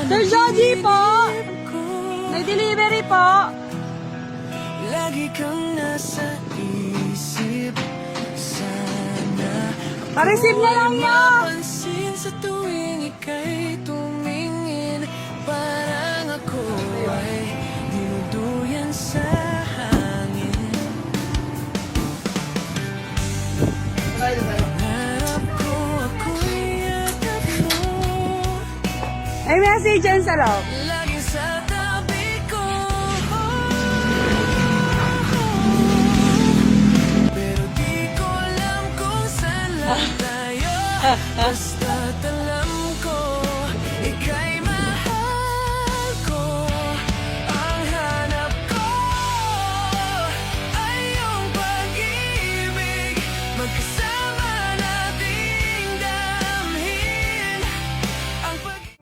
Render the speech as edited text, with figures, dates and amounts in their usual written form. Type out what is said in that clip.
Sir Joji po! May delivery po! Lagi kang nasa isip. Sana Pa-receive na lang niyo! mapansin sa tuwing ika'y tumingin. Parang ako ay dinuduyan sa hangin. Harap ko ako'y yakap mo. May message dyan sa loob. Laging sa tabi ko. Pero di ko alam kung saan lang tayo. Basta